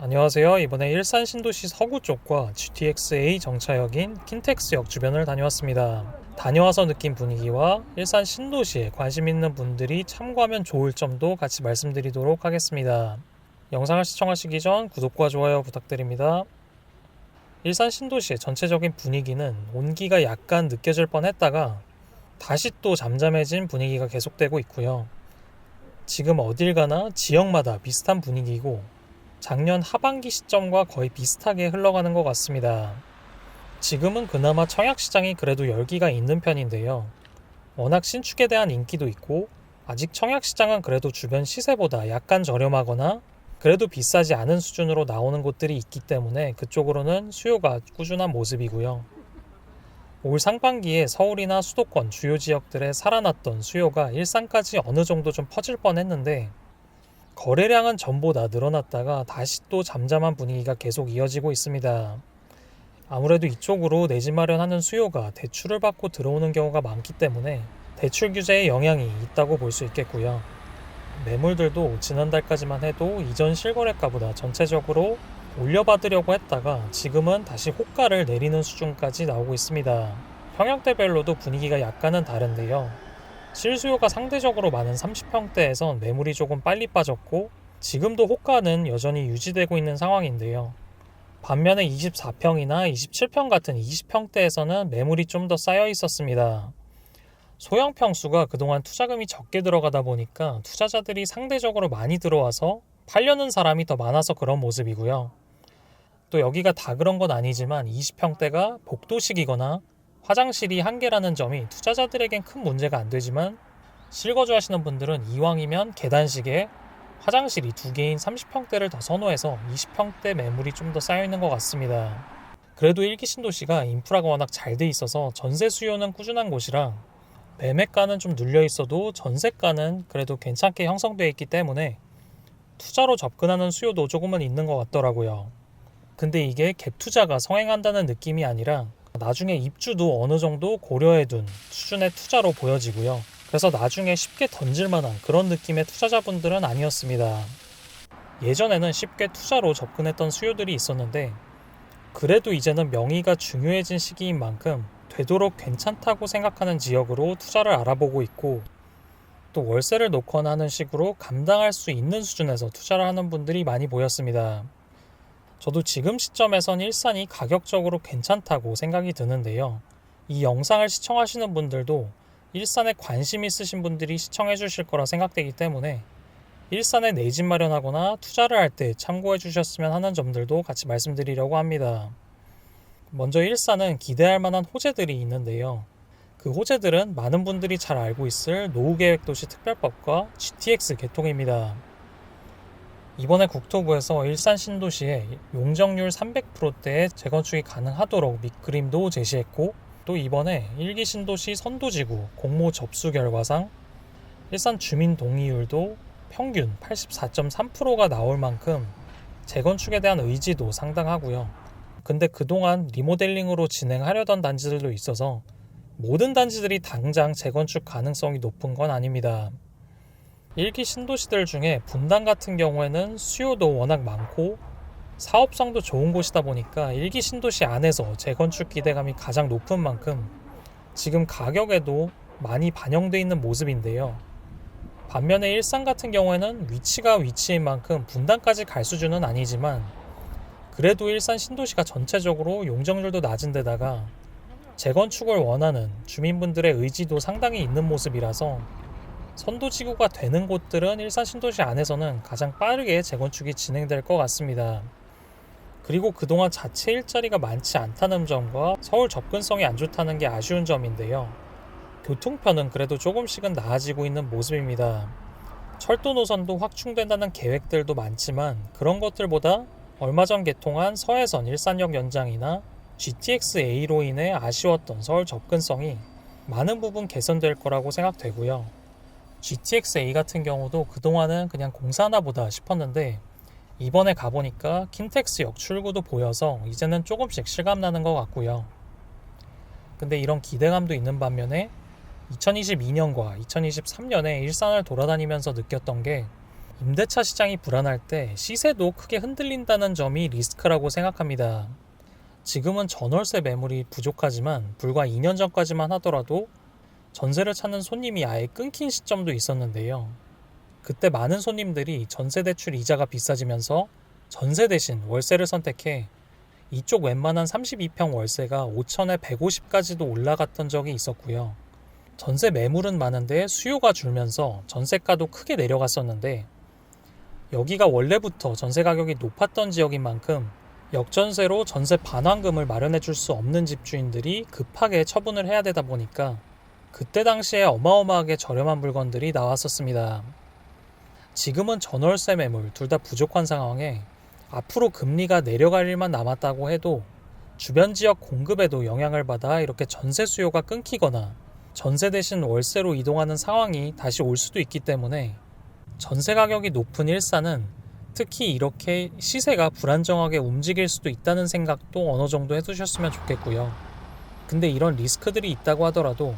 안녕하세요. 이번에 일산 신도시 서구 쪽과 GTX-A 정차역인 킨텍스역 주변을 다녀왔습니다. 다녀와서 느낀 분위기와 일산 신도시에 관심 있는 분들이 참고하면 좋을 점도 같이 말씀드리도록 하겠습니다. 영상을 시청하시기 전 구독과 좋아요 부탁드립니다. 일산 신도시의 전체적인 분위기는 온기가 약간 느껴질 뻔했다가 다시 또 잠잠해진 분위기가 계속되고 있고요. 지금 어딜 가나 지역마다 비슷한 분위기고 작년 하반기 시점과 거의 비슷하게 흘러가는 것 같습니다. 지금은 그나마 청약시장이 그래도 열기가 있는 편인데요. 워낙 신축에 대한 인기도 있고 아직 청약시장은 그래도 주변 시세보다 약간 저렴하거나 그래도 비싸지 않은 수준으로 나오는 곳들이 있기 때문에 그쪽으로는 수요가 꾸준한 모습이고요. 올 상반기에 서울이나 수도권 주요 지역들에 살아났던 수요가 일산까지 어느 정도 좀 퍼질 뻔했는데 거래량은 전보다 늘어났다가 다시 또 잠잠한 분위기가 계속 이어지고 있습니다. 아무래도 이쪽으로 내 집 마련하는 수요가 대출을 받고 들어오는 경우가 많기 때문에 대출 규제의 영향이 있다고 볼 수 있겠고요. 매물들도 지난달까지만 해도 이전 실거래가보다 전체적으로 올려받으려고 했다가 지금은 다시 호가를 내리는 수준까지 나오고 있습니다. 평형대별로도 분위기가 약간은 다른데요. 실수요가 상대적으로 많은 30평대에선 매물이 조금 빨리 빠졌고 지금도 호가는 여전히 유지되고 있는 상황인데요. 반면에 24평이나 27평 같은 20평대에서는 매물이 좀 더 쌓여 있었습니다. 소형 평수가 그동안 투자금이 적게 들어가다 보니까 투자자들이 상대적으로 많이 들어와서 팔려는 사람이 더 많아서 그런 모습이고요. 또 여기가 다 그런 건 아니지만 20평대가 복도식이거나 화장실이 한 개라는 점이 투자자들에겐 큰 문제가 안 되지만 실거주 하시는 분들은 이왕이면 계단식에 화장실이 2개인 30평대를 더 선호해서 20평대 매물이 좀 더 쌓여있는 것 같습니다. 그래도 일기 신도시가 인프라가 워낙 잘 돼 있어서 전세 수요는 꾸준한 곳이라 매매가는 좀 눌려 있어도 전세가는 그래도 괜찮게 형성되어 있기 때문에 투자로 접근하는 수요도 조금은 있는 것 같더라고요. 근데 이게 갭 투자가 성행한다는 느낌이 아니라 나중에 입주도 어느 정도 고려해둔 수준의 투자로 보여지고요. 그래서 나중에 쉽게 던질 만한 그런 느낌의 투자자분들은 아니었습니다. 예전에는 쉽게 투자로 접근했던 수요들이 있었는데 그래도 이제는 명의가 중요해진 시기인 만큼 되도록 괜찮다고 생각하는 지역으로 투자를 알아보고 있고 또 월세를 놓거나 하는 식으로 감당할 수 있는 수준에서 투자를 하는 분들이 많이 보였습니다. 저도 지금 시점에선 일산이 가격적으로 괜찮다고 생각이 드는데요. 이 영상을 시청하시는 분들도 일산에 관심 있으신 분들이 시청해 주실 거라 생각되기 때문에 일산에 내 집 마련하거나 투자를 할 때 참고해 주셨으면 하는 점들도 같이 말씀드리려고 합니다. 먼저 일산은 기대할 만한 호재들이 있는데요. 그 호재들은 많은 분들이 잘 알고 있을 노후계획도시 특별법과 GTX 개통입니다. 이번에 국토부에서 일산 신도시에 용적률 300%대의 재건축이 가능하도록 밑그림도 제시했고 또 이번에 일기 신도시 선도지구 공모 접수 결과상 일산 주민 동의율도 평균 84.3%가 나올 만큼 재건축에 대한 의지도 상당하고요. 근데 그동안 리모델링으로 진행하려던 단지들도 있어서 모든 단지들이 당장 재건축 가능성이 높은 건 아닙니다. 일기 신도시들 중에 분당 같은 경우에는 수요도 워낙 많고 사업성도 좋은 곳이다 보니까 일기 신도시 안에서 재건축 기대감이 가장 높은 만큼 지금 가격에도 많이 반영되어 있는 모습인데요. 반면에 일산 같은 경우에는 위치가 위치인 만큼 분당까지 갈 수준은 아니지만 그래도 일산 신도시가 전체적으로 용적률도 낮은 데다가 재건축을 원하는 주민분들의 의지도 상당히 있는 모습이라서 선도지구가 되는 곳들은 일산 신도시 안에서는 가장 빠르게 재건축이 진행될 것 같습니다. 그리고 그동안 자체 일자리가 많지 않다는 점과 서울 접근성이 안 좋다는 게 아쉬운 점인데요. 교통편은 그래도 조금씩은 나아지고 있는 모습입니다. 철도 노선도 확충된다는 계획들도 많지만 그런 것들보다 얼마 전 개통한 서해선 일산역 연장이나 GTX-A로 인해 아쉬웠던 서울 접근성이 많은 부분 개선될 거라고 생각되고요. GTX-A 같은 경우도 그동안은 그냥 공사하나 보다 싶었는데 이번에 가보니까 킨텍스역 출구도 보여서 이제는 조금씩 실감나는 것 같고요. 근데 이런 기대감도 있는 반면에 2022년과 2023년에 일산을 돌아다니면서 느꼈던 게 임대차 시장이 불안할 때 시세도 크게 흔들린다는 점이 리스크라고 생각합니다. 지금은 전월세 매물이 부족하지만 불과 2년 전까지만 하더라도 전세를 찾는 손님이 아예 끊긴 시점도 있었는데요. 그때 많은 손님들이 전세 대출 이자가 비싸지면서 전세 대신 월세를 선택해 이쪽 웬만한 32평 월세가 5천에 150까지도 올라갔던 적이 있었고요. 전세 매물은 많은데 수요가 줄면서 전세가도 크게 내려갔었는데, 여기가 원래부터 전세 가격이 높았던 지역인 만큼 역전세로 전세 반환금을 마련해 줄 수 없는 집주인들이 급하게 처분을 해야 되다 보니까 그때 당시에 어마어마하게 저렴한 물건들이 나왔었습니다. 지금은 전월세 매물 둘 다 부족한 상황에 앞으로 금리가 내려갈 일만 남았다고 해도 주변 지역 공급에도 영향을 받아 이렇게 전세 수요가 끊기거나 전세 대신 월세로 이동하는 상황이 다시 올 수도 있기 때문에 전세 가격이 높은 일산은 특히 이렇게 시세가 불안정하게 움직일 수도 있다는 생각도 어느 정도 해두셨으면 좋겠고요. 근데 이런 리스크들이 있다고 하더라도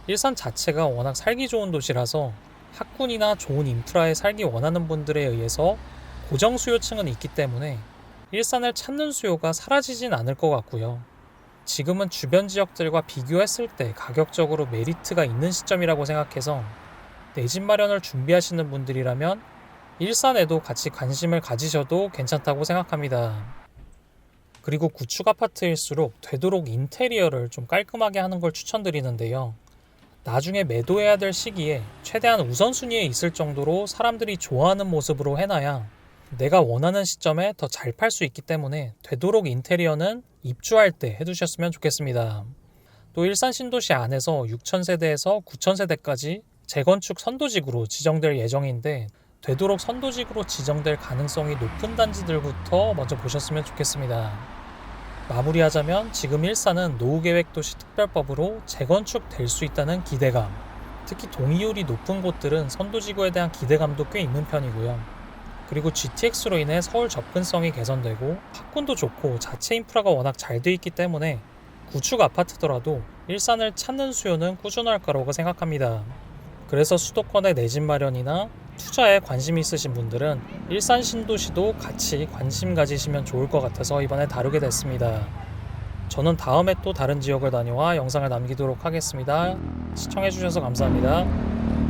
일산 자체가 워낙 살기 좋은 도시라서 학군이나 좋은 인프라에 살기 원하는 분들에 의해서 고정 수요층은 있기 때문에 일산을 찾는 수요가 사라지진 않을 것 같고요. 지금은 주변 지역들과 비교했을 때 가격적으로 메리트가 있는 시점이라고 생각해서 내 집 마련을 준비하시는 분들이라면 일산에도 같이 관심을 가지셔도 괜찮다고 생각합니다. 그리고 구축 아파트일수록 되도록 인테리어를 좀 깔끔하게 하는 걸 추천드리는데요. 나중에 매도해야 될 시기에 최대한 우선순위에 있을 정도로 사람들이 좋아하는 모습으로 해놔야 내가 원하는 시점에 더 잘 팔 수 있기 때문에 되도록 인테리어는 입주할 때 해두셨으면 좋겠습니다. 또 일산 신도시 안에서 6,000세대에서 9,000세대까지 재건축 선도직으로 지정될 예정인데 되도록 선도직으로 지정될 가능성이 높은 단지들부터 먼저 보셨으면 좋겠습니다. 마무리하자면 지금 일산은 노후계획도시 특별법으로 재건축될 수 있다는 기대감, 특히 동의율이 높은 곳들은 선도지구에 대한 기대감도 꽤 있는 편이고요. 그리고 GTX로 인해 서울 접근성이 개선되고 학군도 좋고 자체 인프라가 워낙 잘 돼 있기 때문에 구축 아파트더라도 일산을 찾는 수요는 꾸준할 거라고 생각합니다. 그래서 수도권의 내 집 마련이나 투자에 관심 있으신 분들은 일산 신도시도 같이 관심 가지시면 좋을 것 같아서 이번에 다루게 됐습니다. 저는 다음에 또 다른 지역을 다녀와 영상을 남기도록 하겠습니다. 시청해주셔서 감사합니다.